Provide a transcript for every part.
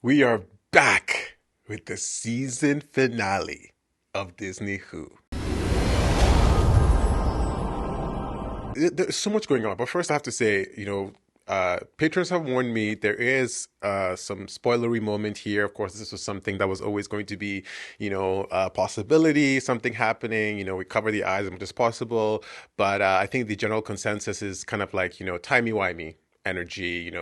We are back with the season finale of Disney Who. There's so much going on, but first I have to say, patrons have warned me there is some spoilery moment here. Of course, this was something that was always going to be, a possibility, something happening. We cover the eyes as much as possible, but I think the general consensus is kind of like, timey-wimey energy,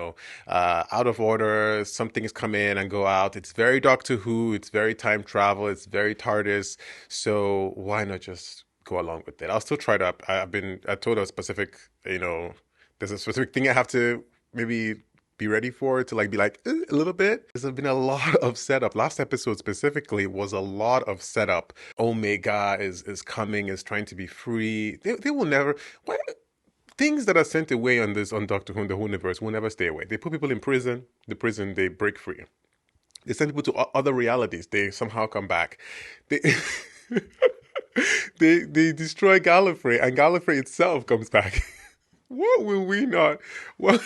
out of order, something is come in and go out. It's very Doctor Who, it's very time travel, it's very TARDIS. So why not just go along with it? I'll still try to, I told a specific, there's a specific thing I have to maybe be ready for to be like a little bit. There's been a lot of setup. Last episode specifically was a lot of setup. Omega is coming, is trying to be free. They will never. Why? Things that are sent away on Doctor Who in the whole universe will never stay away. They put people in prison. The prison they break free. They send people to other realities. They somehow come back. They they destroy Gallifrey, and Gallifrey itself comes back. What will we not? What?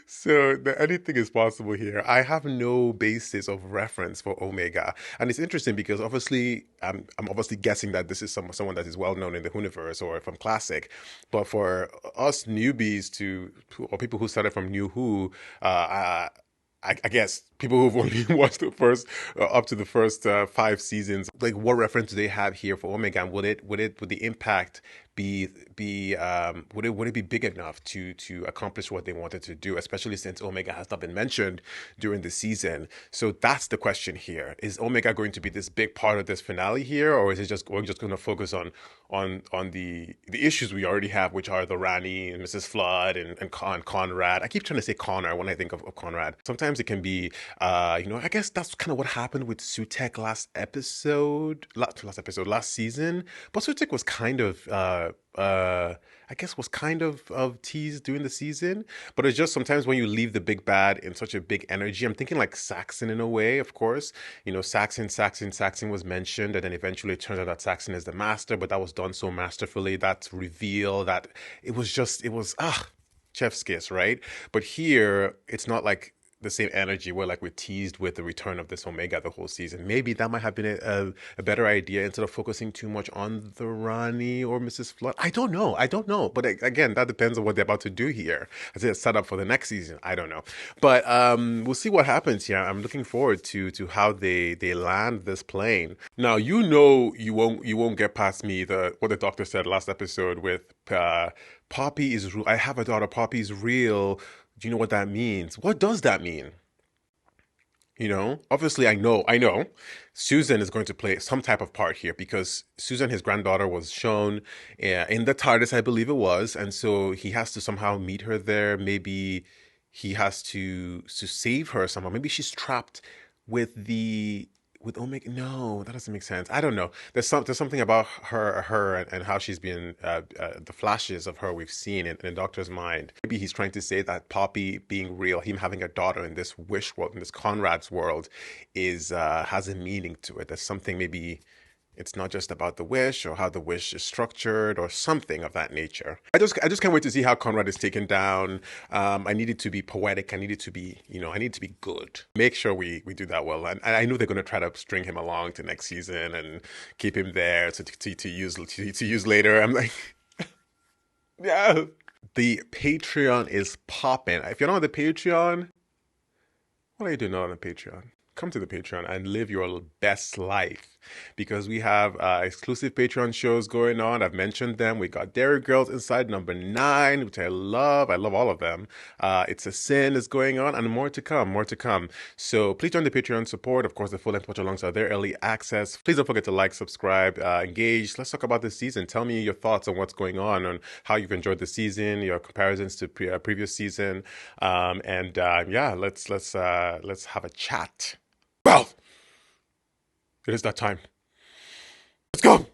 So anything is possible here. I have no basis of reference for Omega, and it's interesting because obviously I'm obviously guessing that this is someone that is well known in the universe or from classic, but for us newbies or people who started from New Who, I guess people who've only watched the first up to the first 5 seasons, like what reference do they have here for Omega? And would the impact would it be big enough to accomplish what they wanted to do, especially since Omega has not been mentioned during the season? So that's the question here. Is Omega going to be this big part of this finale here, or is it we're just going to focus on the issues we already have, which are the Rani and Mrs. Flood and Conrad. I keep trying to say Connor when I think of Conrad. Sometimes it can be I guess that's kind of what happened with Sutek last season. But Sutek was kind of I guess was kind of teased during the season, but it's just sometimes when you leave the big bad in such a big energy. I'm thinking like Saxon in a way, of course. Saxon was mentioned, and then eventually it turns out that Saxon is the master, but that was done so masterfully. That reveal, that it was chef's kiss, right? But here it's not like the same energy where like we're teased with the return of this Omega the whole season. Maybe that might have been a better idea instead of focusing too much on the Rani or Mrs. Flood. I don't know. But again, that depends on what they're about to do here. As it's set up for the next season. I don't know. But we'll see what happens here. I'm looking forward to how they land this plane. Now, you won't get past me what the doctor said last episode with Poppy is I have a daughter, Poppy is real. Do you know what that means? What does that mean? Obviously I know Susan is going to play some type of part here because Susan, his granddaughter, was shown in the TARDIS, I believe it was. And so he has to somehow meet her there. Maybe he has to save her somehow. Maybe she's trapped with Omega. No, that doesn't make sense. I don't know. There's something about her and how she's been the flashes of her we've seen in the Doctor's mind. Maybe he's trying to say that Poppy being real, him having a daughter in this wish world, in this Conrad's world, is has a meaning to it. There's something, maybe it's not just about the wish or how the wish is structured or something of that nature. I just can't wait to see how Conrad is taken down. I need it to be poetic. I need it to be, I need it to be good. Make sure we do that well. And I know they're going to try to string him along to next season and keep him there to use later. I'm like, yeah. The Patreon is popping. If you're not on the Patreon, what are you doing on the Patreon? Come to the Patreon and live your best life, because we have exclusive Patreon shows going on. I've mentioned them. We got Dairy Girls Inside #9, which I love. I love all of them. It's a Sin is going on, and more to come. So please join the Patreon support. Of course, the full-length watch alongs are there, early access. Please don't forget to like, subscribe, engage. Let's talk about this season. Tell me your thoughts on what's going on how you've enjoyed the season, your comparisons to previous season, let's have a chat. Well, it is that time. Let's go.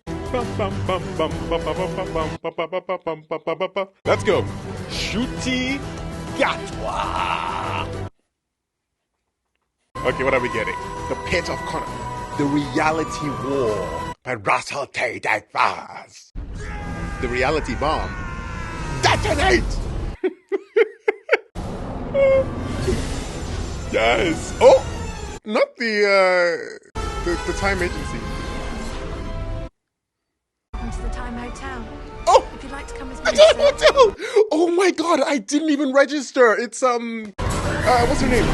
Let's go. Ncuti Gatwa. Okay, what are we getting? The Pit of Connor. The Reality War by Russell T. Davies. The Reality Bomb. Detonate! Yes. Oh, not the time agency. Come to the Time Hotel. Oh, If you'd like to come with the me, time sir. hotel. Oh my God, I didn't even register. It's what's her name?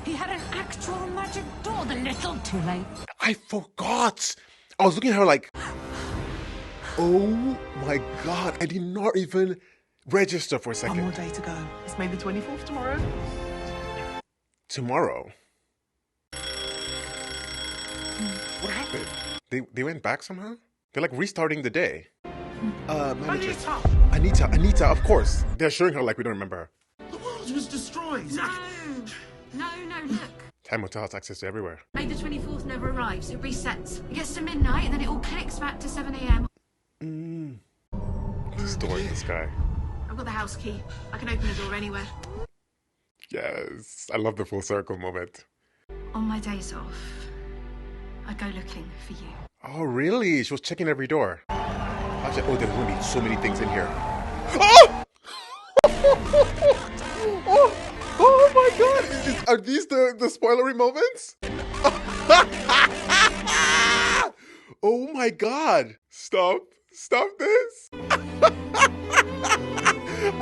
He had an actual magic door. The little too late. I forgot. I was looking at her like, oh my God, I did not even register for a second. One more day to go. It's May the 24th tomorrow. Tomorrow. What happened? They went back somehow? They're like restarting the day. Manager. Anita, of course. They're showing her like we don't remember her. The world was destroyed. No, look. Time Hotel has access to everywhere. May the 24th never arrives. It resets. It gets to midnight and then it all clicks back to 7 a.m. This door in the sky. I've got the house key. I can open the door anywhere. Yes. I love the full circle moment. On my days off, I go looking for you. Oh, really? She was checking every door. I was like, oh, there's going to be so many things in here. Oh! Oh my God! Are these the spoilery moments? Oh my God! Stop this!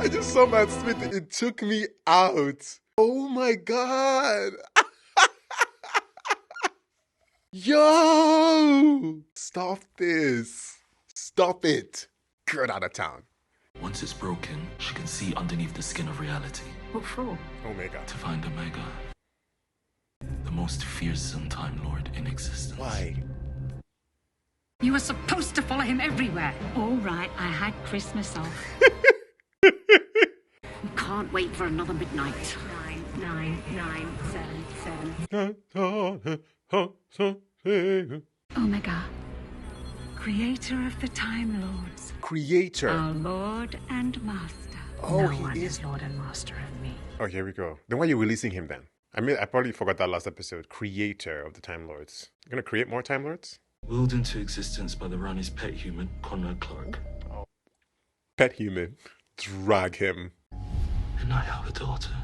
I just saw Matt Smith. It took me out. Oh my God! Yo! Stop this! Stop it! Get out of town. Once it's broken, she can see underneath the skin of reality. What for? Omega. To find Omega, the most fearsome Time Lord in existence. Why? You were supposed to follow him everywhere. All right, I had Christmas off. We can't wait for another midnight. 9, 9, 9, 7, 7. Omega, creator of the Time Lords. Creator. Our Lord and Master. Oh, no he one is is Lord and Master of me. Oh, here we go. Then why are you releasing him then? I mean, I probably forgot that last episode. Creator of the Time Lords. You're gonna create more Time Lords? Willed into existence by the Rani's pet human, Conrad Clark. Pet human. Drag him. And I have a daughter.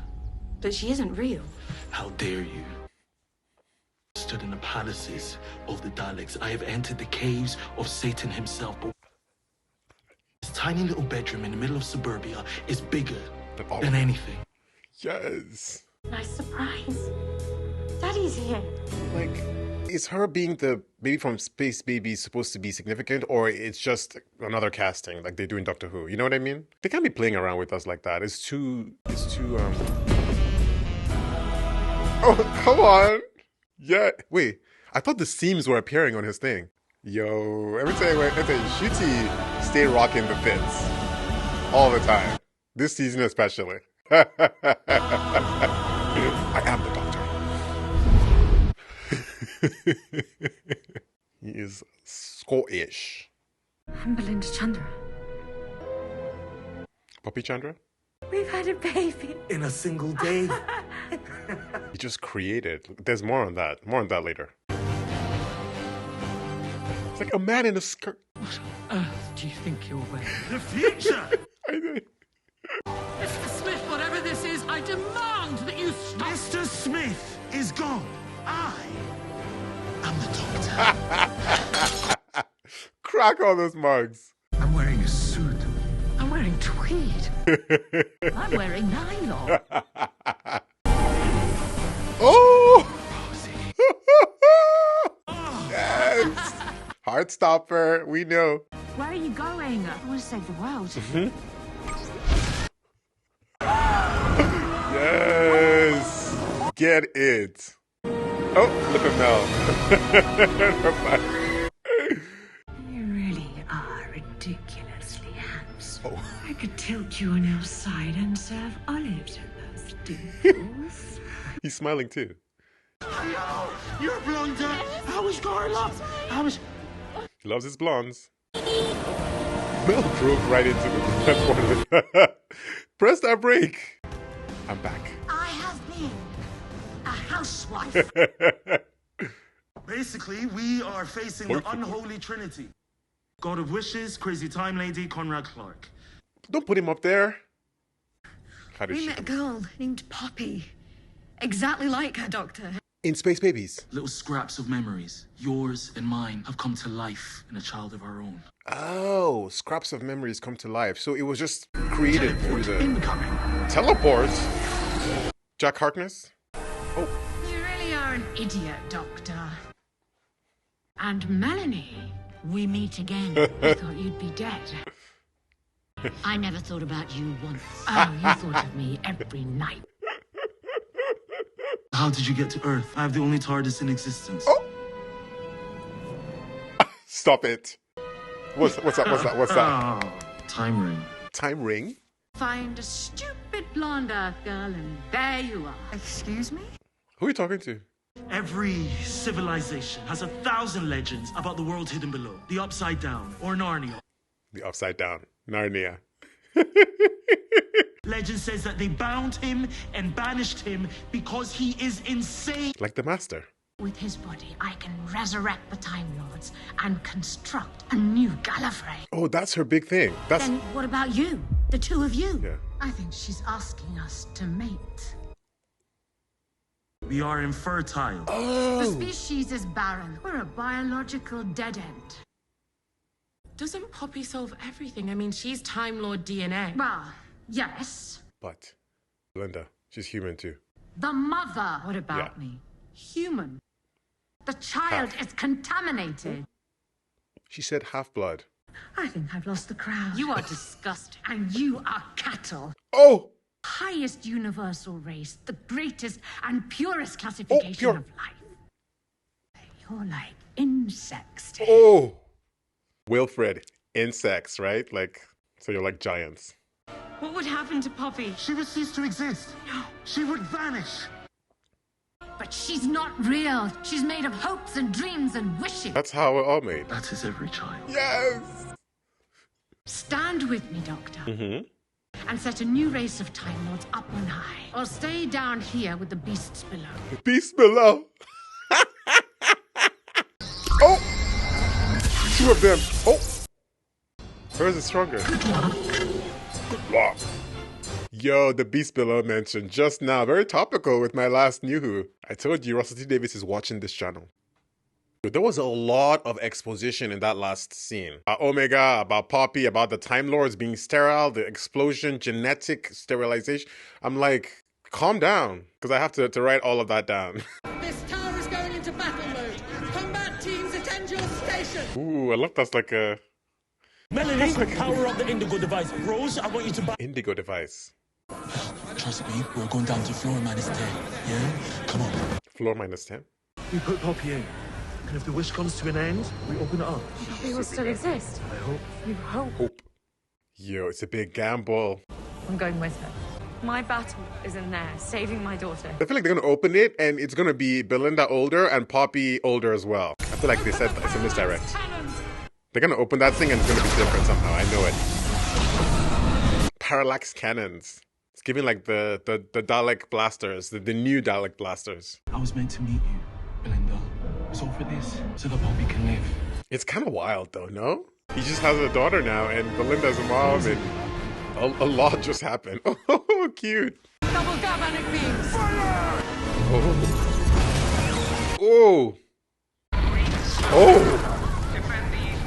But she isn't real. How dare you? Stood in the palaces of the Daleks. I have entered the caves of Satan himself. But this tiny little bedroom in the middle of suburbia is bigger than anything. Yes. Nice surprise. Daddy's here. Like, is her being the baby from Space Baby supposed to be significant, or it's just another casting like they do in Doctor Who? You know what I mean? They can't be playing around with us like that. It's too Oh, come on. Yeah, wait. I thought the seams were appearing on his thing. Yo, every time Ncuti stay rocking the fits all the time. This season especially. I am the Doctor. He is Scottish. I'm Belinda Chandra. Poppy Chandra? We've had a baby. In a single day. He just created. There's more on that. More on that later. It's like a man in a skirt. What on earth do you think you're wearing? The future! Mr. Smith, whatever this is, I demand that you stop. Mr. Smith is gone. I am the Doctor. Crack all those mugs. I'm wearing a suit. I'm wearing tweed. I'm wearing nylon. Oh! Yes! Heartstopper, we know. Where are you going? I want to save the world. Yes! Get it. Oh, look at Mel. You really are ridiculously handsome. Oh. I could tilt you on your side and serve olives with those dimples. He's smiling too. No! You're blunder! How was Carla? He loves his blondes. Mel drove right into the Press that brake. I'm back. I have been a housewife. Basically, we are facing the unholy trinity. God of Wishes, Crazy Time Lady, Conrad Clark. Don't put him up there. How did We she? met a girl named Poppy. Exactly like her, Doctor. In Space Babies. Little scraps of memories, yours and mine, have come to life in a child of our own. Oh, scraps of memories come to life. So it was just created through Teleport the incoming. teleport. Jack Harkness. Oh, You really are an idiot, Doctor. And Melanie, we meet again. I thought you'd be dead. I never thought about you once. Oh, you thought of me every night. How did you get to Earth? I have the only TARDIS in existence. oh! Stop it! What's that? What's that? Oh, time ring. Time ring. Find a stupid blonde Earth girl, and there you are. Excuse me? Who are you talking to? Every civilization has 1,000 legends about the world hidden below, the Upside Down, or Narnia. The Upside Down. Narnia. Legend says that they bound him and banished him because he is insane. Like the Master. With his body, I can resurrect the Time Lords and construct a new Gallifrey. Oh, that's her big thing. That's Then what about you? The two of you? yeah. I think she's asking us to mate. We are infertile. The Oh, species is barren. We're a biological dead end. Doesn't Poppy solve everything? I mean, she's Time Lord DNA. Well, yes. but Linda, she's human too. The mother. What about Yeah. me? Human. The child is contaminated. She said half-blood. I think I've lost the crowd. You are disgusting. And you are cattle. Oh, Highest universal race, the greatest and purest classification pure. of life. You're like insects. oh. Wilfred, insects, right? Like, so you're like giants. What would happen to Poppy? She would cease to exist. She would vanish. But she's not real. She's made of hopes and dreams and wishes. That's how we're all made. That is every child. Yes. Stand with me, Doctor. Mm-hmm. And set a new race of Time Lords up on high. Or stay down here with the beasts below. Beast below. Oh, two of them. Oh, hers is stronger. Wow. Yo, the beast below mentioned just now, very topical with my last New Who. I told you Russell T Davies is watching this channel. There was a lot of exposition in that last scene. About Omega, about Poppy, about the Time Lords being sterile, the explosion, genetic sterilization. I'm like, calm down, because I have to write all of that down. This tower is going into battle mode. Combat teams, attend your station. Ooh, I love that's like a Melanie, power up the Indigo device. Rose, I want you to buy. indigo device. Trust me, we're going down to floor minus 10. Yeah? Come on. Floor minus 10. We put Poppy in. And if the wish comes to an end, we open it up. Poppy will still exist. I hope. You hope. Hope. Yo, it's a big gamble. I'm going with her. My battle is in there, saving my daughter. I feel like they're gonna open it and it's gonna be Belinda older and Poppy older as well. I feel like they said it's a misdirect. They're gonna open that thing and it's gonna be different somehow. I know it. Parallax cannons. It's giving like the Dalek blasters, the new Dalek blasters. I was meant to meet you, Belinda. It's all for this, so that Poppy can live. It's kind of wild though, no? He just has a daughter now and Belinda's a mom and a lot just happened. Oh, cute. Double galvanic beams. Oh. Oh. Oh.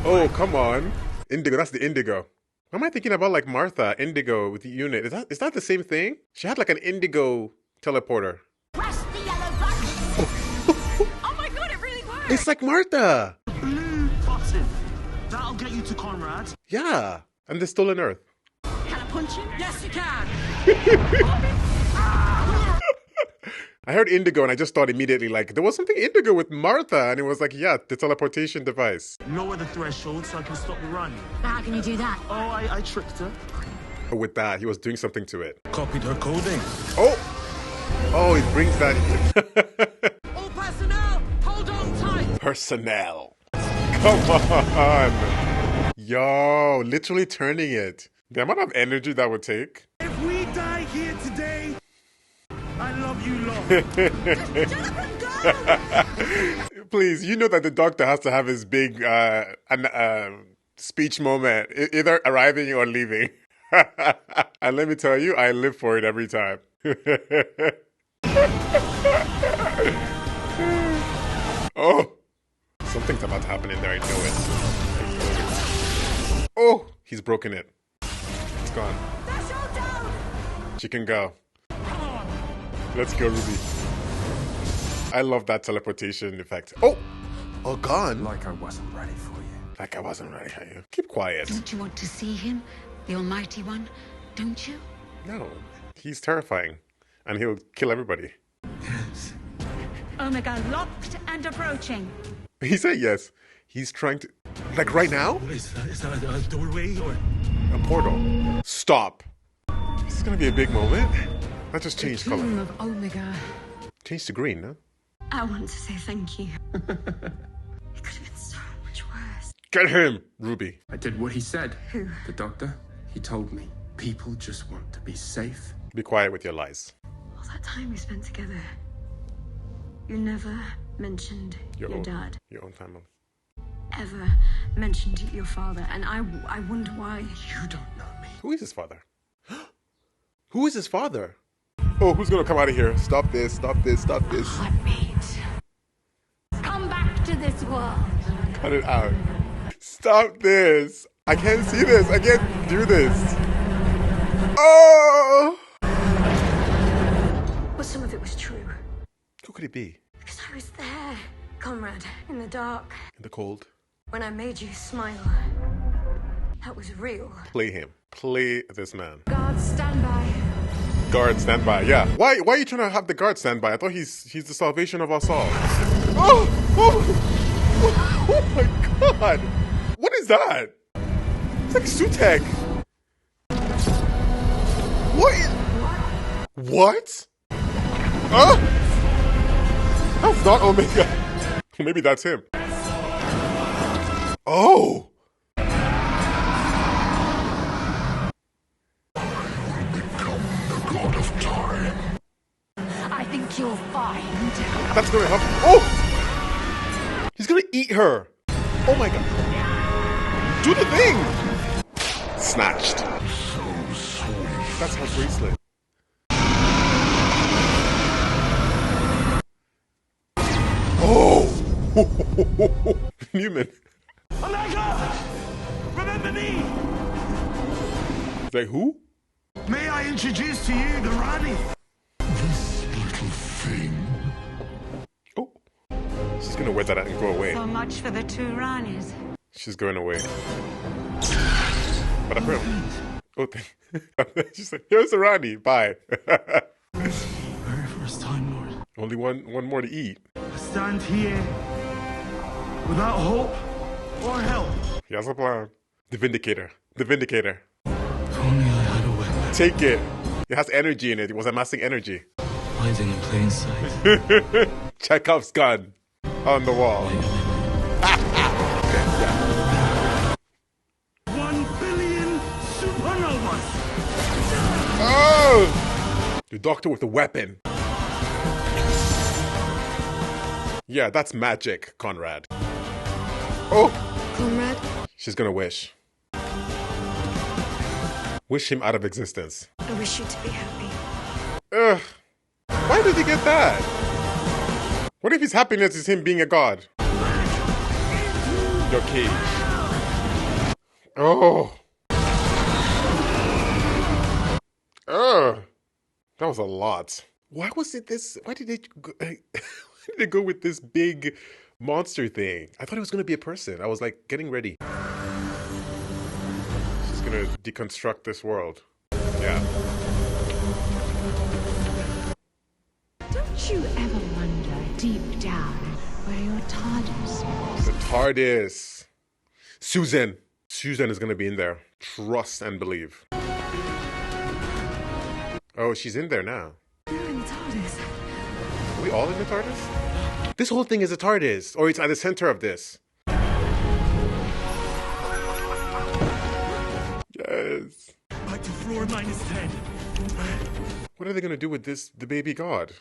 Oh, come on. Indigo, that's the Indigo. Why am I thinking about like Martha, Indigo with the unit? Is that the same thing? She had like an Indigo teleporter. Press the yellow button. Oh my god, it really works! It's like Martha. Blue button. That'll get you to Conrad. Yeah. And the Stolen Earth. Can I punch him? Yes, you can. I heard Indigo and I just thought immediately like there was something Indigo with Martha and it was like, yeah, the teleportation device. Lower the threshold so I can stop the run. How can you do that? Oh, I tricked her. With that, he was doing something to it. Copied her coding. Oh! Oh, he brings that All personnel, hold on tight. personnel. Come on. Yo, literally turning it. The amount of energy that would take. If we die here today, I love you long. Please, you know that the Doctor has to have his big speech moment, either arriving or leaving. And let me tell you, I live for it every time. Oh, something's about to happen in there. I know it. Oh, he's broken it. It's gone. She can go. Let's go, Ruby. I love that teleportation effect. Oh, gone. Like I wasn't ready for you. Like I wasn't ready for you. Keep quiet. Don't you want to see him? The Almighty One? Don't you? No, he's terrifying. And he'll kill everybody. Yes. Omega locked and approaching. He said yes. He's trying to... Like right now? Is that a doorway or... A portal. Stop. This is going to be a big moment. That just changed color. Tomb of Omega. Changed to green, no? I want to say thank you. It could have been so much worse. Get him, Ruby. I did what he said. Who? The doctor. He told me. People just want to be safe. Be quiet with your lies. All that time we spent together. You never mentioned your dad. Your own family. Ever mentioned your father. And I wonder why. You don't know me. Who is his father? Who is his father? Oh, who's gonna come out of here? Stop this, stop this, stop this. Heartbeat. Come back to this world. Cut it out. Stop this. I can't see this. I can't do this. Oh! But some of it was true. Who could it be? Because I was there, comrade, in the dark. In the cold. When I made you smile. That was real. Play him. Play this man. Guards, stand by. Guard, stand by. Yeah. Why are you trying to have the guard stand by? I thought he's the salvation of us all. Oh! Oh my god! What is that? It's like Sutek. What? Huh? That's not Omega. Maybe that's him. Oh! I think you'll find. That's gonna help. Oh! He's gonna eat her. Oh my god. Do the thing! Snatched. That's her bracelet. Oh! Newman. Omega! Remember me! It's like, who? May I introduce to you the Rani? This little thing. Oh. She's gonna wear that out and go away. So much for the two Ranis. She's going away. But apparently... Oh, she's like, here's the Rani. Bye. Very first time, Lord. Only one more to eat. I stand here without hope or help. He has a plan. The Vindicator. The Vindicator. If only I had a weapon. Take it. It has energy in it. It was amassing energy. Hiding in plain sight. Chekhov's gun on the wall. 1 billion supernovas! Oh! The doctor with the weapon. Yeah, that's magic, Conrad. Oh! Comrade? She's gonna wish. Wish him out of existence. I wish you to be happy. Ugh. Why did he get that? What if his happiness is him being a god? Your cage. Oh. Ugh. That was a lot. Why was it this? Why did they go with this big monster thing? I thought it was going to be a person. I was like getting ready. She's going to deconstruct this world. Yeah. Don't you ever wonder deep down where your TARDIS was? The TARDIS. Susan. Susan is going to be in there. Trust and believe. Oh, she's in there now. You're in the TARDIS. Are we all in the TARDIS? This whole thing is a TARDIS. Or it's at the center of this. Yes. Back to floor -10. What are they going to do with this, the baby god?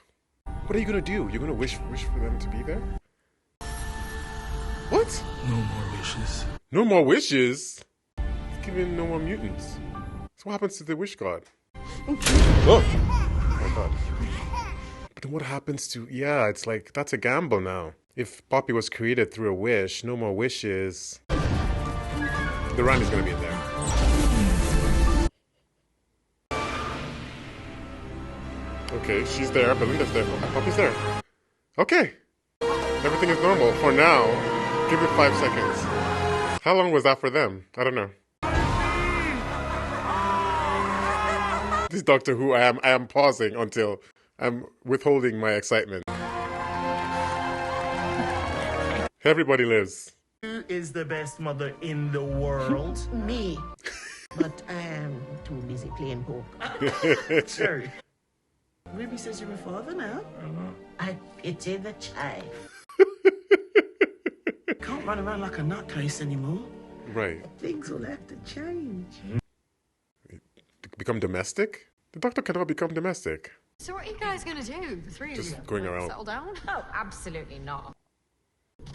What are you going to do? You're going to wish for them to be there? What? No more wishes. No more wishes? Give him no more mutants. So what happens to the wish god? Oh my god. But then what happens to... Yeah, it's like, that's a gamble now. If Poppy was created through a wish, no more wishes. The rhyme is going to be in there. Okay, she's there. Belinda's there. Poppy's there. Okay. Everything is normal for now. Give it 5 seconds. How long was that for them? I don't know. This Doctor Who, I am pausing until I'm withholding my excitement. Everybody lives. Who is the best mother in the world? Me. But I am too busy playing poker. True. Ruby says you're a father now. I pity the child. Can't run around like a nutcase anymore. Right. Things will have to change. Become domestic? The Doctor cannot become domestic. So what are you guys going to do? The three of you? Just going around. Settle down? Oh, absolutely not.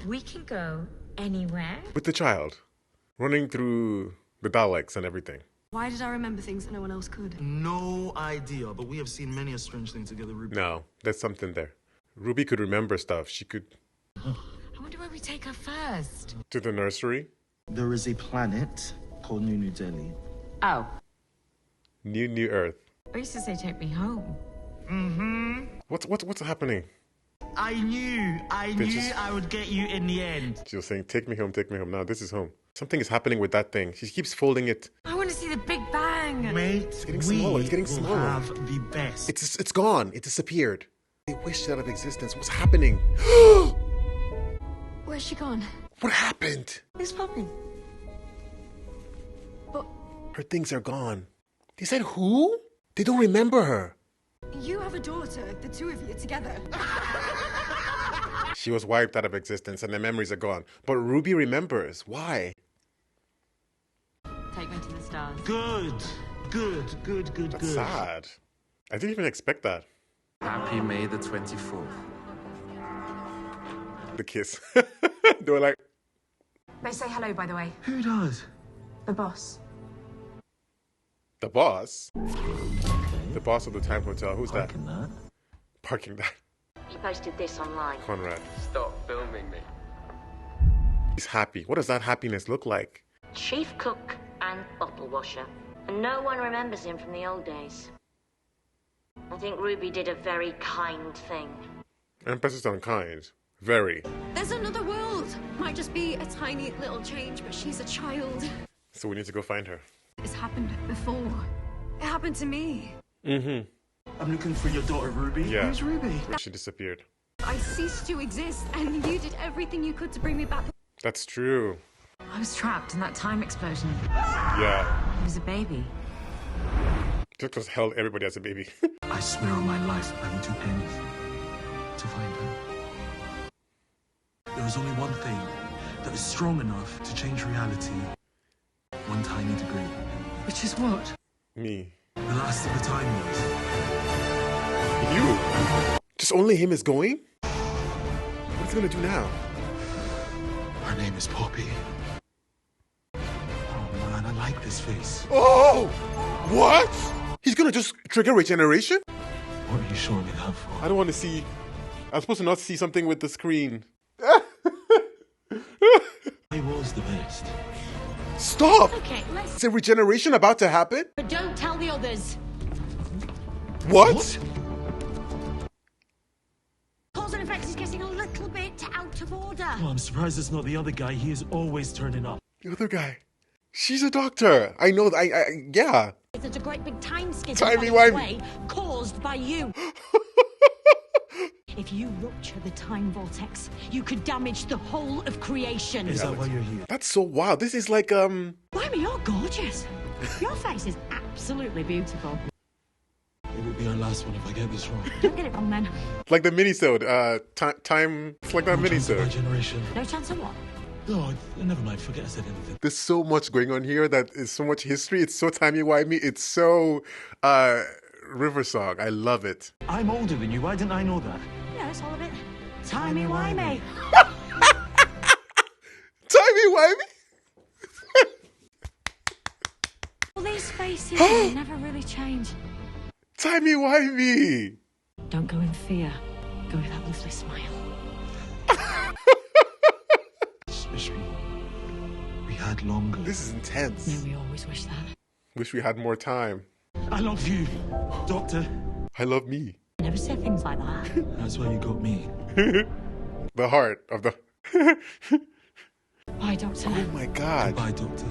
We can go anywhere. With the child. Running through the Daleks and everything. Why did I remember things that no one else could? No idea, but we have seen many a strange thing together, Ruby. No, there's something there. Ruby could remember stuff. She could... I wonder where we take her first. To the nursery. There is a planet called New Delhi. Oh. New Earth. I used to say take me home. Mm-hmm. What's happening? I knew I would get you in the end. She was saying, take me home, take me home. Now this is home. Something is happening with that thing. She keeps folding it. I want to see the Big Bang. Mate, It's getting smaller. It's getting smaller. Have the best. It's gone. It disappeared. They wished it out of existence. What's happening? Where's she gone? What happened? Who's Poppy? But Her things are gone. They said who? They don't remember her. you have a daughter, the two of you together. She was wiped out of existence and the memories are gone. But Ruby remembers. Why? Take me to the stars. Good. That's sad. I didn't even expect that. Happy May the 24th. The kiss. They were like... They say hello, by the way. Who does? The boss. The boss? The boss of the Time Hotel. Who's that? Parking that. Parking that. He posted this online. Conrad. Stop filming me. He's happy. What does that happiness look like? Chief cook and bottle washer. And no one remembers him from the old days. I think Ruby did a very kind thing. Emphasis on kind. Very. There's another world. Might just be a tiny little change, but she's a child. So we need to go find her. It's happened before. It happened to me. Mm-hmm. I'm looking for your daughter, Ruby. Yeah. Who's Ruby? She disappeared. I ceased to exist, and you did everything you could to bring me back. That's true. I was trapped in that time explosion. Yeah. I was a baby. Just held everybody as a baby. I swear on my life, I would do anything to find her. There is only one thing that is strong enough to change reality. One tiny degree. Which is what? Me. The last of the Time Lords. You? Just only him is going? What's he gonna do now? Her name is Poppy. Oh man, I like this face. Oh! What? He's gonna just trigger regeneration? What are you showing me that for? I don't want to see... I'm supposed to not see something with the screen. I was the best. Stop! Okay, let's... Is a regeneration about to happen? But don't tell the others. What? Cause and effect is getting a little bit out of order. Oh, I'm surprised it's not the other guy. He is always turning up. The other guy. She's a doctor. I know. Yeah. There's a great big time skid Timey-wimey. caused by you. If you rupture the time vortex, you could damage the whole of creation. Is that why you're here? That's so wild. This is like Blimey, you're gorgeous. Your face is absolutely beautiful. It will be our last one if I get this wrong. Don't get it wrong, then. like the minisode. Time. It's like that No chance of my minisode. generation. No chance of what? No, never mind. Forget I said anything. There's so much going on here that is so much history. It's so timey-wimey. It's so River Song. I love it. I'm older than you. Why didn't I know that? Yeah, it's all a bit timey-wimey. Timey-wimey? All these faces they never really change. Timey-wimey! Don't go in fear. Go with that lovely smile. Wish we had longer. This is intense. No, we always wish that. Wish we had more time. I love you, Doctor. I love me. I never say things like that. That's why you got me. The heart of the... Bye, Doctor. Oh my God. Goodbye, Doctor.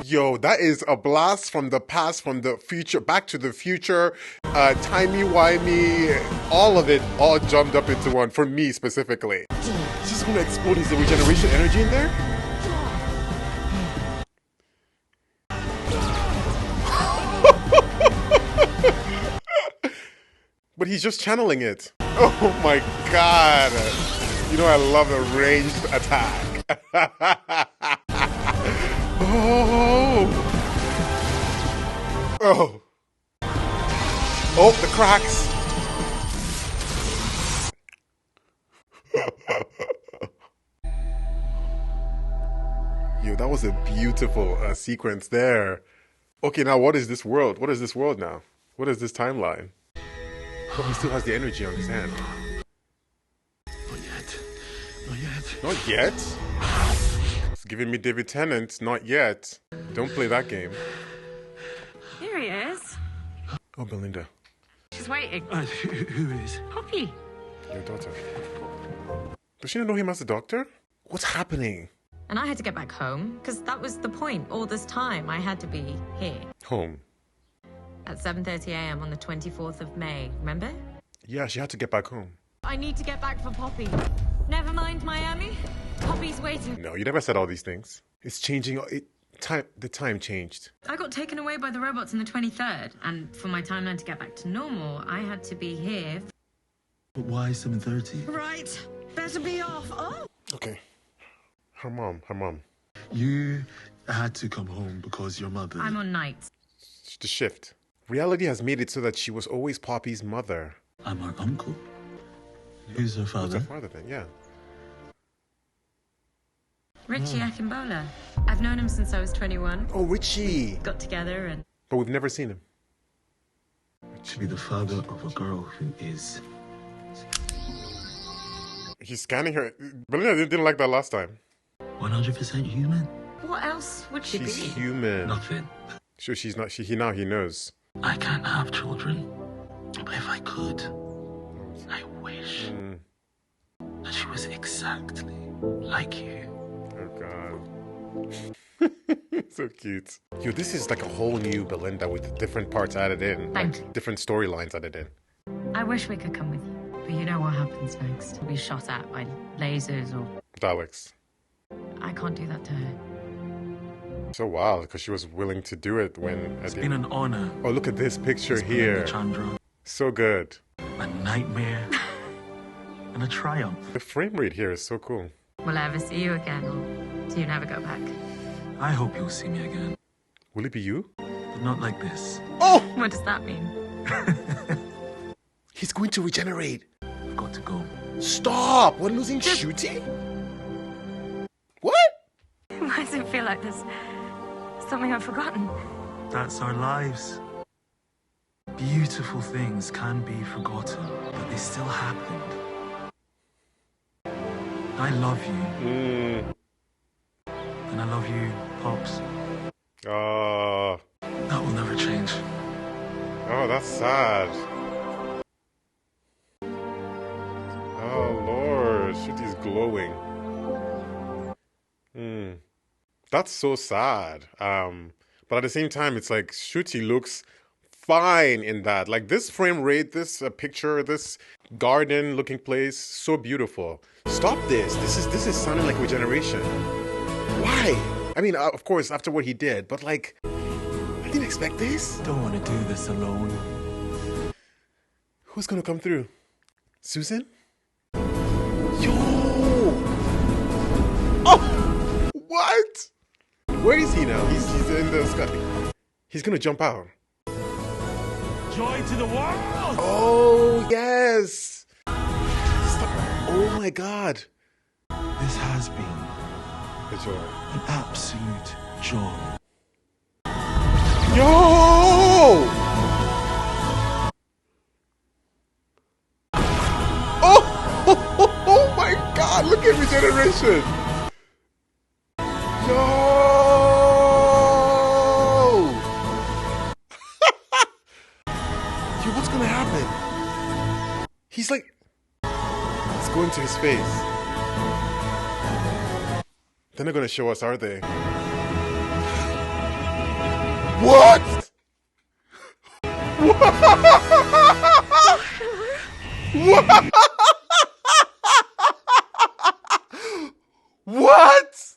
Yo, that is a blast from the past, from the future, Back to the Future, timey-wimey, all of it, all jumped up into one, for me specifically. It's just gonna explode. Is the regeneration energy in there? But he's just channeling it. Oh my God. You know I love a ranged attack. Oh. Oh, the cracks. Yo, that was a beautiful sequence there. Okay, now what is this world? What is this world now? What is this timeline? Oh, he still has the energy on his hand. Not yet. Not yet. Not yet? It's giving me David Tennant. Not yet. Don't play that game. Here he is. Oh, Belinda. She's waiting. Who is? Poppy. Your daughter. Does she not know him as a doctor? What's happening? And I had to get back home, because that was the point. All this time, I had to be here. Home. At 7:30 a.m. on the 24th of May, remember? Yeah, she had to get back home. I need to get back for Poppy. Never mind Miami. Poppy's waiting. No, you never said all these things. It's changing. The time changed. I got taken away by the robots on the 23rd, and for my timeline to get back to normal, I had to be here. But why 7:30? Right, better be off. Oh! Okay. Her mom. You had to come home because your mother... I'm on nights. The shift. Reality has made it so that she was always Poppy's mother. I'm her uncle. Who's her father? Who's her father then? Yeah. Richie Akimbola. I've known him since I was 21. Oh, Richie. Got together and... But we've never seen him. To be the father of a girl who is... He's scanning her. Belinda didn't like that last time. 100% human? What else would she She's be? human. Nothing. Sure, she's not. He knows. I can't have children. But if I could, I wish that she was exactly like you. Oh, God. So cute. Yo, this is like a whole new Belinda with different parts added in. Thank you. Different storylines added in. I wish we could come with you. But you know what happens next. We'll be shot at by lasers or... Daleks. I can't do that to her. So wild, because she was willing to do it when... It's been an honor. Oh, look at this picture It's here. Chandra. So good. A nightmare. And a triumph. The frame rate here is so cool. Will I ever see you again, or do you never go back? I hope you'll see me again. Will it be you? But not like this. Oh! What does that mean? He's going to regenerate. I've got to go. Stop! We're losing Ncuti? What? Why does it feel like there's something I've forgotten? That's our lives. Beautiful things can be forgotten, but they still happened. I love you. And I love you, Pops. That will never change. Oh, that's sad. Oh, Lord. Ncuti's glowing. That's so sad. But at the same time, it's like Ncuti looks fine in that. Like this frame rate, this picture, this garden-looking place, so beautiful. Stop this. This is sounding like regeneration. Why? I mean, of course, after what he did, but like, I didn't expect this. Don't want to do this alone. Who's gonna come through? Susan? Yo! Oh! What? Where is he now? He's in the sky. He's gonna jump out. Joy to the world! Oh, yes! Stop. Oh my God. This has been The joy. an absolute joy. Yo! Oh my God! Look at regeneration. Yo! Yo, what's gonna happen? He's like, it's going to his face. They're not gonna show us, are they? What? What? What?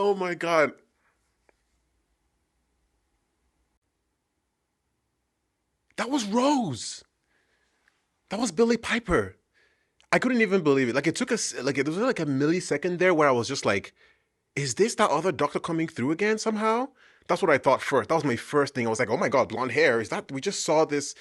Oh my God. That was Rose. That was Billy Piper. I couldn't even believe it. Like, it took us, like, it was like a millisecond there where I was just like, is this that other doctor coming through again somehow? That's what I thought first. That was my first thing. I was like, oh my God, blonde hair. Is that, we just saw this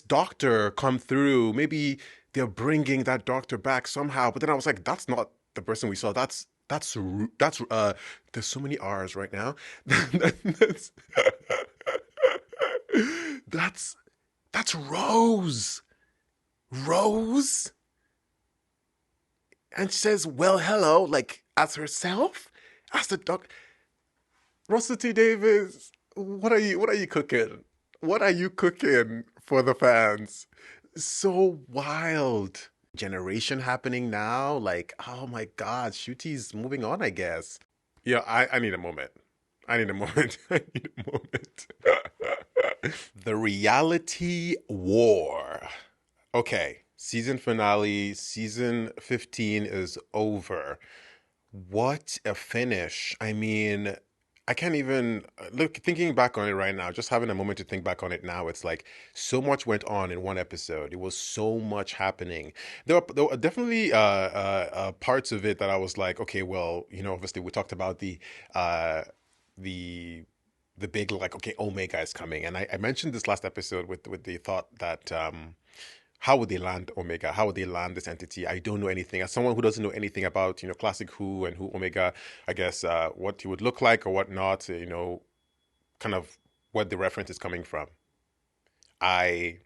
doctor come through. Maybe they're bringing that doctor back somehow. But then I was like, that's not the person we saw. That's there's so many R's right now. That's Rose. Rose? And she says, well, hello, like, as herself? As the doc. Russell T. Davis, what are you cooking? What are you cooking for the fans? So wild. Generation happening now. Like, oh my God, Ncuti's moving on, I guess. Yeah, I need a moment. I need a moment. I need a moment. The reality war. Okay, season finale, season 15 is over. What a finish. I mean, I can't even look, thinking back on it right now, just having a moment to think back on it now. It's like so much went on in one episode. It was so much happening. There were definitely parts of it that I was like, okay, well, you know, obviously we talked about the big, like, okay, Omega is coming, and I mentioned this last episode with the thought that how would they land Omega? How would they land this entity? I don't know anything. As someone who doesn't know anything about, you know, classic Who and Who Omega, I guess what he would look like or what not, you know, kind of what the reference is coming from. I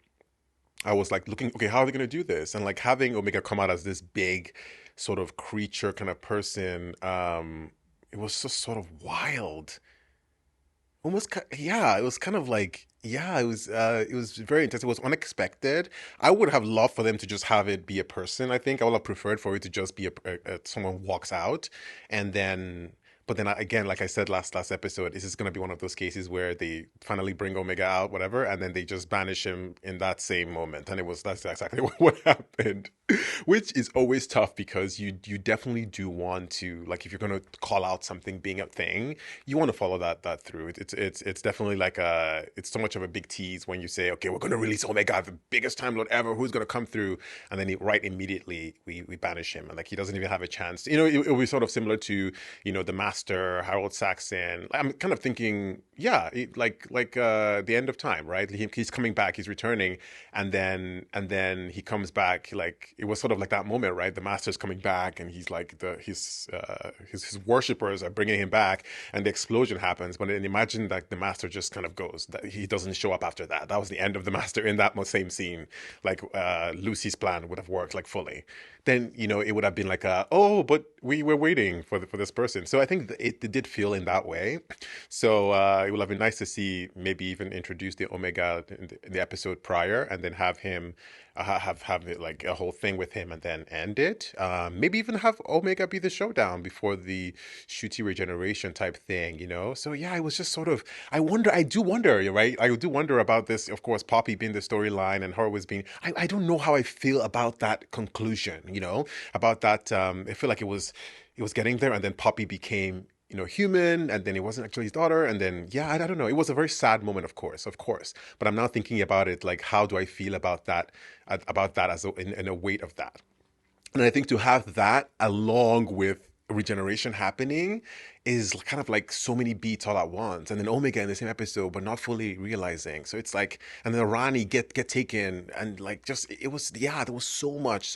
was like looking, okay, how are they going to do this? And like having Omega come out as this big sort of creature kind of person, it was just sort of wild. Almost, yeah, it was kind of like, yeah, it was very intense. It was unexpected. I would have loved for them to just have it be a person. I think I would have preferred for it to just be someone walks out, and then, but then again, like I said last episode, this is going to be one of those cases where they finally bring Omega out, whatever, and then they just banish him in that same moment, and that's exactly what happened, which is always tough because you definitely do want to, like, if you're going to call out something being a thing, you want to follow that through. It's definitely like it's so much of a big tease when you say, okay, we're going to release Omega, the biggest Time Lord ever, who's going to come through, and then right immediately we banish him, and like he doesn't even have a chance. You know, it will be sort of similar to, you know, the Master, Harold Saxon. I'm kind of thinking, yeah, like the end of time, right? He's coming back, he's returning, and then he comes back. Like it was sort of like that moment, right? The Master's coming back, and he's like his worshippers are bringing him back, and the explosion happens. But then imagine that the Master just kind of goes, that he doesn't show up after that. That was the end of the Master in that same scene. Like Lucy's plan would have worked like fully. Then, you know, it would have been like oh, but we were waiting for this person. So I think it did feel in that way. So it would have been nice to see maybe even introduce the Omega in the episode prior, and then have him have it like a whole thing with him, and then end it. Maybe even have Omega be the showdown before the Ncuti's regeneration type thing, you know? So yeah, it was just sort of, I do wonder, right? I do wonder about this, of course, Poppy being the storyline and her always being, I don't know how I feel about that conclusion, you know? About that, I feel like it was getting there, and then Poppy became human, and then it wasn't actually his daughter, and then yeah, I don't know. It was a very sad moment, of course. But I'm now thinking about it like, how do I feel about that, as in a weight of that. And I think to have that along with regeneration happening is kind of like so many beats all at once, and then Omega in the same episode but not fully realizing. So it's like, and then Rani get taken, and like, just, it was, yeah, there was so much,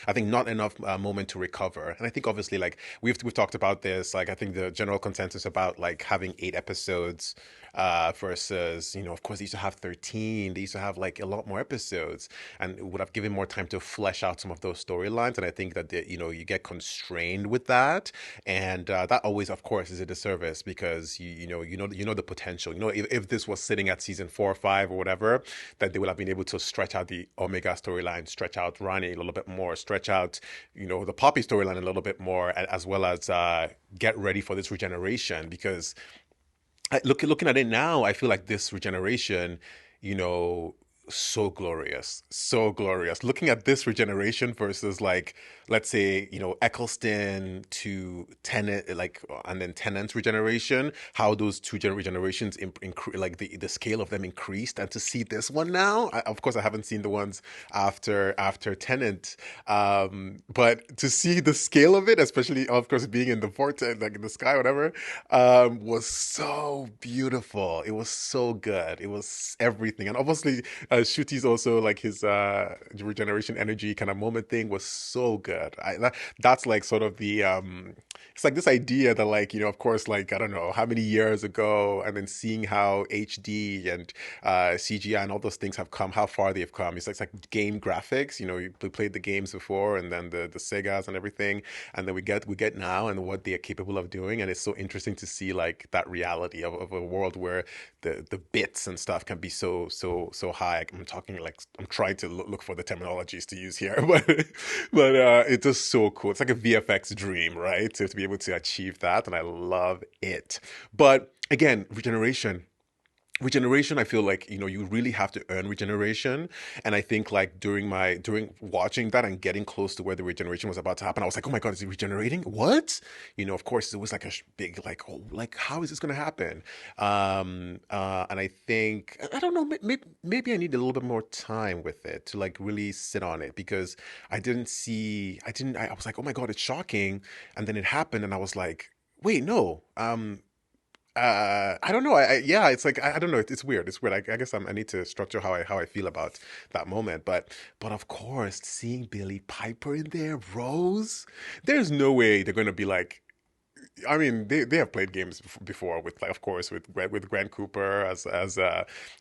I think not enough moment to recover. And I think obviously, like, we've talked about this, like, I think the general consensus about like having 8 episodes versus, of course, they used to have 13. They used to have like a lot more episodes, and it would have given more time to flesh out some of those storylines. And I think that you get constrained with that, and that always, of course, is a disservice, because you know the potential. If this was sitting at season 4 or 5 or whatever, that they would have been able to stretch out the Omega storyline, stretch out Rani a little bit more, stretch out the Poppy storyline a little bit more, as well as get ready for this regeneration. Because looking at it now, I feel like this regeneration, so glorious, so glorious. Looking at this regeneration versus, like, let's say, Eccleston to Tennant, like, and then Tennant's regeneration, how those two regenerations, like the scale of them increased. And to see this one now, of course, I haven't seen the ones after Tennant, but to see the scale of it, especially, of course, being in the vortex, like in the sky, whatever, was so beautiful. It was so good. It was everything. And obviously, Ncuti's also, like, his regeneration energy kind of moment thing was so good. That's like sort of the it's like this idea that, like, of course, like, I don't know how many years ago, and then seeing how HD and CGI and all those things have come, how far they've come. It's like game graphics. We played the games before, and then the Segas and everything, and then we get now and what they are capable of doing. And it's so interesting to see, like, that reality of a world where the bits and stuff can be so high. I'm talking, like, I'm trying to look for the terminologies to use here, but it's just so cool. It's like a VFX dream, right? To be able to achieve that, and I love it. But again, regeneration, I feel like, you really have to earn regeneration. And I think, like, during watching that and getting close to where the regeneration was about to happen, I was like, oh my God, is he regenerating? What? Of course, it was like a big, like, oh, like, how is this going to happen? And I think, I don't know, maybe I need a little bit more time with it to, like, really sit on it, because I was like, oh my God, it's shocking. And then it happened, and I was like, wait, no, I don't know. Yeah, it's like, I don't know. It's weird. It's weird. I guess I need to structure how I feel about that moment. But of course, seeing Billy Piper in there, Rose, there's no way they're going to be like, I mean, they have played games before with, like, of course, with Grant Cooper as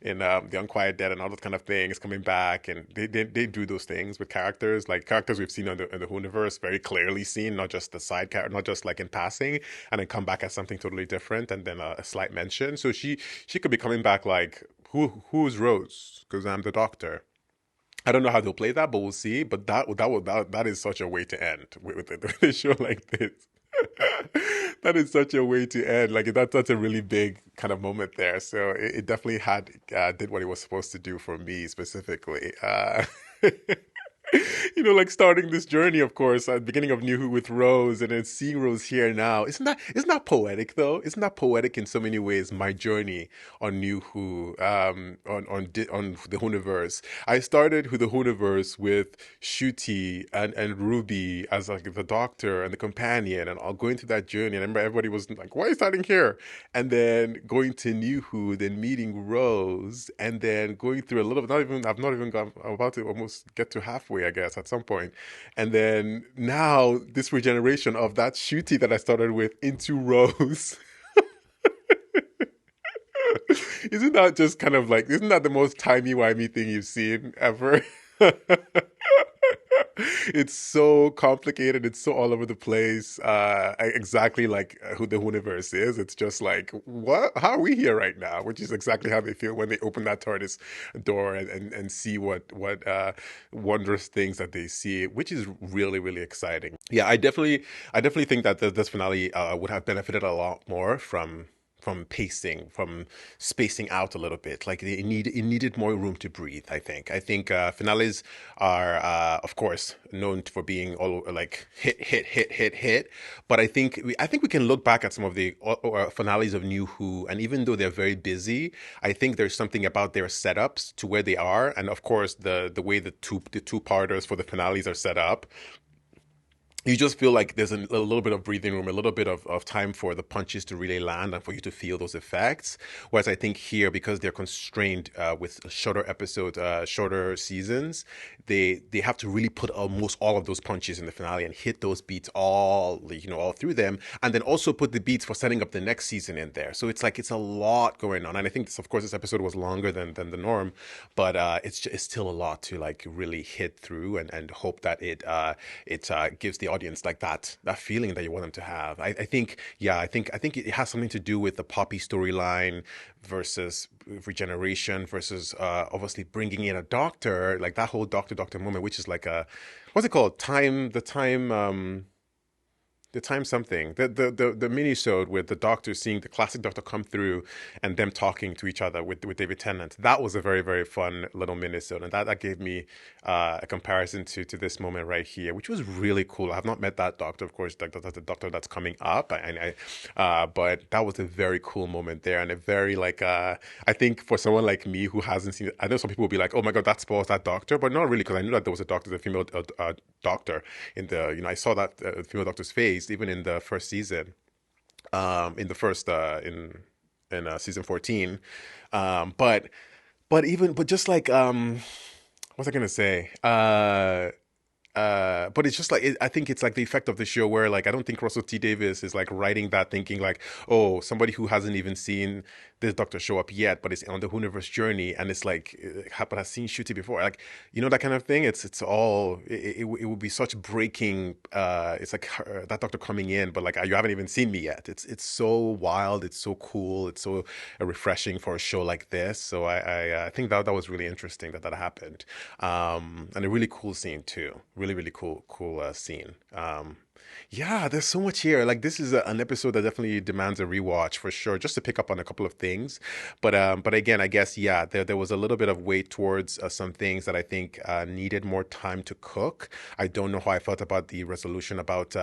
in The Unquiet Dead and all those kind of things coming back, and they do those things with characters we've seen in the Whoniverse, very clearly seen, not just the side character, not just like in passing, and then come back as something totally different, and then a slight mention. So she could be coming back like, who's Rose? Because I'm the Doctor. I don't know how they'll play that, but we'll see. But that is such a way to end with a show like this. That is such a way to end. Like, that's a really big kind of moment there. So it definitely did what it was supposed to do for me specifically. Like, starting this journey, of course, at the beginning of New Who with Rose, and then seeing Rose here now. Isn't that poetic, though? Isn't that poetic in so many ways? My journey on New Who, on the Whoniverse. I started with the Whoniverse with Ncuti and Ruby as, like, the Doctor and the companion, and all going through that journey. And I remember everybody was like, "Why are you starting here?" And then going to New Who, then meeting Rose, and then going through a little bit. I'm about to almost get to halfway, I guess, at some point. And then now this regeneration of that Ncuti that I started with into Rose. Isn't that just kind of like, isn't that the most timey-wimey thing you've seen ever? It's so complicated. It's so all over the place. Exactly like who the Whoniverse is. It's just like, what? How are we here right now? Which is exactly how they feel when they open that TARDIS door and see what wondrous things that they see, which is really, really exciting. Yeah, I definitely think that this finale would have benefited a lot more from pacing, from spacing out a little bit. Like it needed more room to breathe. I think finales are of course known for being all like hit. But I think we can look back at some of the finales of New Who, and even though they're very busy, I think there's something about their setups to where they are, and of course the way the two-parters for the finales are set up. You just feel like there's a little bit of breathing room, a little bit of time for the punches to really land and for you to feel those effects. Whereas I think here, because they're constrained with shorter episodes, shorter seasons, they have to really put almost all of those punches in the finale and hit those beats all through them, and then also put the beats for setting up the next season in there. So it's like it's a lot going on, and I think of course this episode was longer than the norm, but it's still a lot to like really hit through and hope that it gives the audience like that feeling that you want them to have. I think it has something to do with the Poppy storyline versus regeneration versus obviously bringing in a doctor, like that whole doctor moment, which is like a, what's it called, the time something, the mini-sode with the doctor seeing the classic doctor come through and them talking to each other with David Tennant. That was a very, very fun little mini-sode, and that gave me a comparison to this moment right here, which was really cool. I have not met that doctor, of course. That's the doctor that's coming up, but that was a very cool moment there, and a very like I think for someone like me who hasn't seen it, I know some people will be like, oh my god, that spoils that doctor, but not really, because I knew that there was a doctor, the female doctor in the, I saw that female doctor's face even in the first season, in season 14, but just like what's I gonna say? But it's just like I think it's like the effect of the show where like I don't think Russell T Davies is like writing that thinking like, oh, somebody who hasn't even seen this doctor show up yet, but is on the Whoniverse journey, and it's like, but I've seen Ncuti before, like, that kind of thing. It's all it would be such breaking. It's like that doctor coming in, but like you haven't even seen me yet. It's so wild. It's so cool. It's so refreshing for a show like this. So I think that was really interesting that happened, and a really cool scene too. Really, really cool scene. Yeah, there's so much here. Like this is an episode that definitely demands a rewatch for sure, just to pick up on a couple of things. But again, I guess there was a little bit of weight towards some things that I think needed more time to cook. I don't know how I felt about the resolution about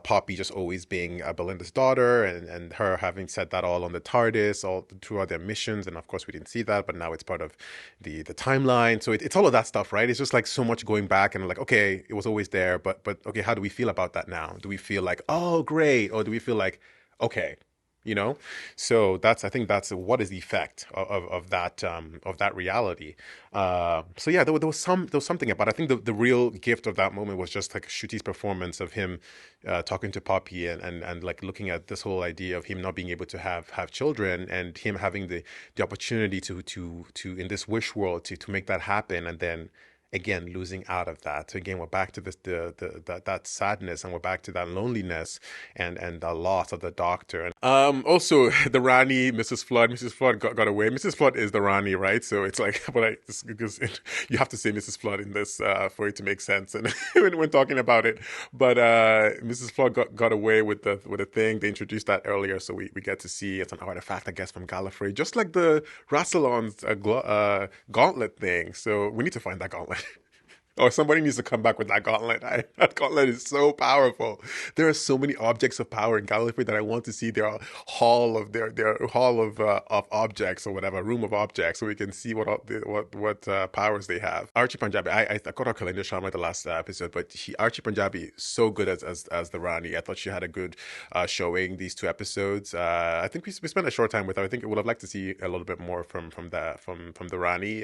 Poppy just always being Belinda's daughter, and her having said that all on the TARDIS all throughout their missions, and of course we didn't see that, but now it's part of the timeline. So it's all of that stuff, right? It's just like so much going back, and like, okay, it was always there, but okay, how do we feel about that now? Do we feel like, oh great, or do we feel like, okay, so I think that's what is the effect of that reality. So yeah, there was something about it. I think the real gift of that moment was just like Ncuti's performance of him talking to Poppy and like looking at this whole idea of him not being able to have children, and him having the opportunity to in this wish world to make that happen, and then again losing out of that. So again, we're back to this that sadness, and we're back to that loneliness and the loss of the doctor. And also the Rani, Mrs. Flood got away. Mrs. Flood is the Rani, right? So it's like, but because you have to say Mrs. Flood in this for it to make sense, and when talking about it. But Mrs. Flood got away with the thing. They introduced that earlier, so we get to see it's an artifact, I guess, from Gallifrey, just like the Rassilon's gauntlet thing. So we need to find that gauntlet. Or somebody needs to come back with that gauntlet. That gauntlet is so powerful. There are so many objects of power in Gallifrey that I want to see their hall of objects or whatever, room of objects, so we can see what powers they have. Archie Panjabi, I caught her Kalinda Sharma the last episode, but Archie Panjabi so good as the Rani. I thought she had a good showing these two episodes. I think we spent a short time with her. I think I would have liked to see a little bit more from the Rani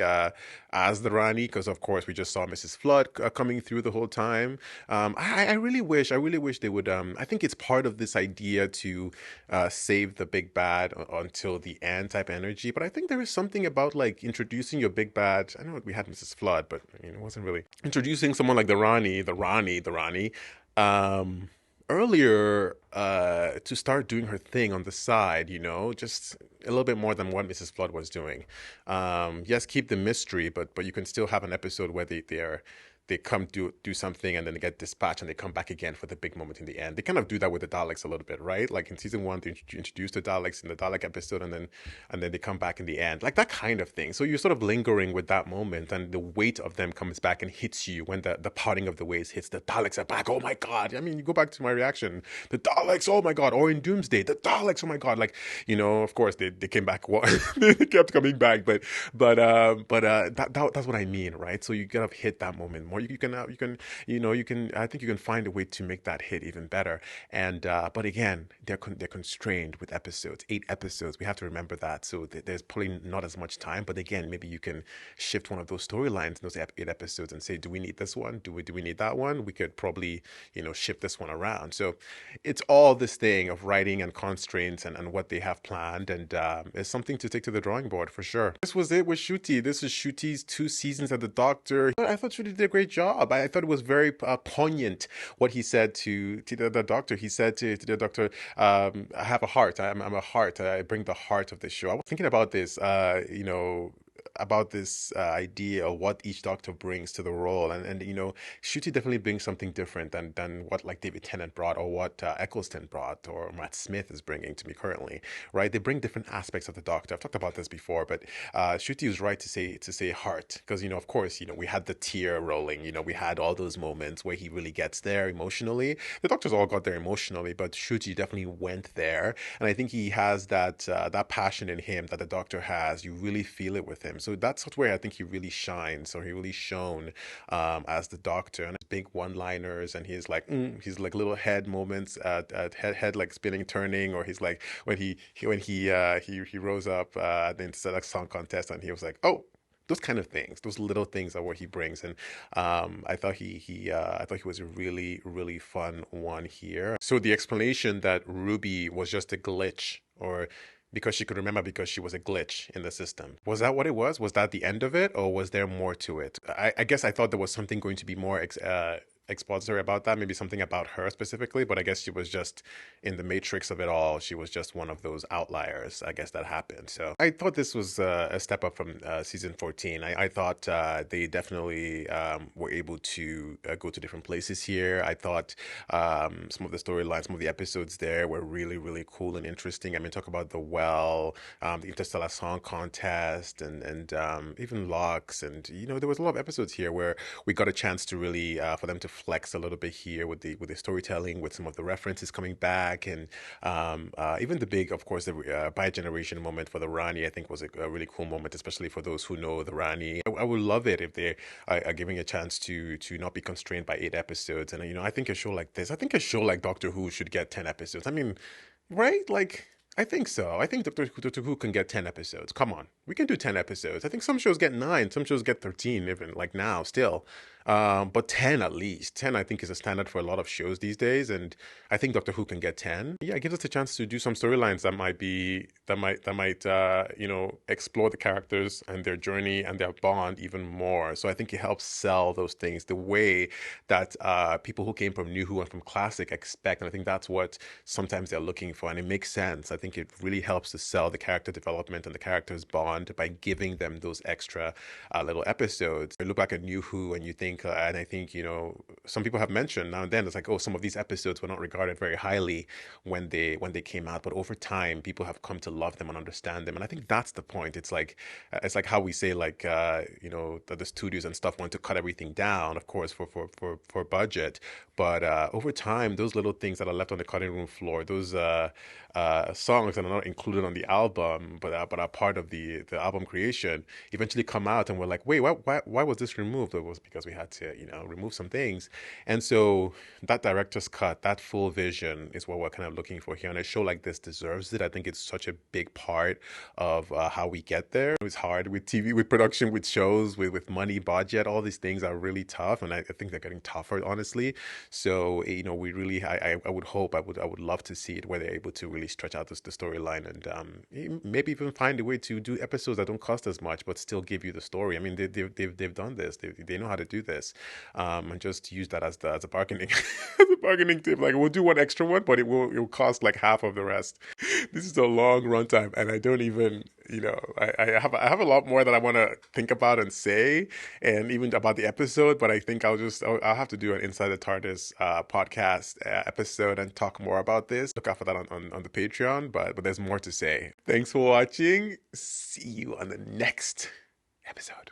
as the Rani, because of course we just saw Mrs. Flood coming through the whole time. I really wish they would. I think it's part of this idea to save the big bad until the end type energy. But I think there is something about like introducing your big bad. I know we had Mrs. Flood, but it wasn't really introducing someone like the Rani. Earlier to start doing her thing on the side, just a little bit more than what Mrs. Flood was doing. Yes, keep the mystery, but you can still have an episode where they come do something and then they get dispatched and they come back again for the big moment in the end. They kind of do that with the Daleks a little bit, right? Like in season 1, they introduce the Daleks in the Dalek episode, and then they come back in the end, like that kind of thing. So you're sort of lingering with that moment, and the weight of them comes back and hits you when the parting of the ways hits. The Daleks are back. Oh my god! I mean, you go back to my reaction. The Daleks. Oh my god! Or in Doomsday, the Daleks. Oh my god! Like, you know, of course they came back. They kept coming back, but that's what I mean, right? So you kind of hit that moment more. You can I think you can find a way to make that hit even better. And but again, they're constrained with episodes, 8 episodes. We have to remember that. So there's probably not as much time. But again, maybe you can shift one of those storylines in those 8 episodes and say, do we need this one? Do we need that one? We could probably, shift this one around. So it's all this thing of writing and constraints and what they have planned, and it's something to take to the drawing board for sure. This was it with Ncuti. This is Ncuti's 2 seasons as the Doctor. I thought Ncuti did a great job. I thought it was very poignant what he said to the Doctor. He said to the Doctor, I have a heart. I'm a heart. I bring the heart of the show. I was thinking about this, about this idea of what each Doctor brings to the role, and Ncuti definitely brings something different than what like David Tennant brought, or what Eccleston brought, or Matt Smith is bringing to me currently, right? They bring different aspects of the Doctor. I've talked about this before, but Ncuti was right to say heart, because of course we had the tear rolling, we had all those moments where he really gets there emotionally. The Doctors all got there emotionally, but Ncuti definitely went there, and I think he has that passion in him that the Doctor has. You really feel it with him. So that's where I think he really shines, or he really shone as the Doctor. And big one-liners, and he's like little head moments, head like spinning, turning, or he's like when he rose up at the Select Song Contest, and he was like, oh. Those kind of things, those little things are what he brings, and I thought he was a really, really fun one here. So the explanation that Ruby was just a glitch, or because she could remember because she was a glitch in the system, was that what it was? Was that the end of it, or was there more to it? I guess I thought there was something going to be more expository about that, maybe something about her specifically, but I guess she was just in the matrix of it all. She was just one of those outliers, I guess, that happened. So I thought this was a step up from season 14. I thought they definitely were able to go to different places here. I thought some of the storylines, some of the episodes there were really, really cool and interesting. I mean, talk about the well, the Interstellar Song Contest, and even Locks, and there was a lot of episodes here where we got a chance to really for them to flex a little bit here with the storytelling, with some of the references coming back, and even the big, of course, the bi-generation moment for the Rani, I think was a really cool moment, especially for those who know the Rani. I would love it if they are giving a chance to not be constrained by 8 episodes. And I think a show like this, I think a show like Doctor Who should get 10 episodes. I mean, right? Like, I think so. I think Doctor Who can get 10 episodes. Come on. We can do 10 episodes. I think some shows get 9, some shows get 13, even like now still. But 10 at least. 10 I think is a standard for a lot of shows these days, and I think Doctor Who can get 10. Yeah, it gives us a chance to do some storylines that might explore the characters and their journey and their bond even more. So I think it helps sell those things the way that people who came from New Who and from Classic expect, and I think that's what sometimes they're looking for, and it makes sense. I think it really helps to sell the character development and the character's bond by giving them those extra little episodes. You look back at New Who and you think, and I think, some people have mentioned now and then, it's like, oh, some of these episodes were not regarded very highly when they came out, but over time, people have come to love them and understand them. And I think that's the point. It's like how we say, like, that the studios and stuff want to cut everything down, of course, for budget. But over time, those little things that are left on the cutting room floor, those songs that are not included on the album, but are part of the album creation, eventually come out, and we're like, wait, why was this removed? It was because we had to, remove some things. And so that director's cut, that full vision is what we're kind of looking for here. And a show like this deserves it. I think it's such a big part of how we get there. It's hard with TV, with production, with shows, with money, budget. All these things are really tough, and I think they're getting tougher, honestly. So, we really, I would hope, I would love to see it where they're able to really stretch out the storyline, and maybe even find a way to do episodes that don't cost as much but still give you the story. I mean, they've done this. They know how to do this, and just use that as a bargaining as a bargaining tip. Like, we'll do one extra one, but it will cost like half of the rest. This is a long runtime, and I don't even I have a lot more that I want to think about and say, and even about the episode. But I think I'll have to do an Inside the TARDIS podcast episode and talk more about this. Look out for that on the Patreon. But there's more to say. Thanks for watching. See you on the next episode.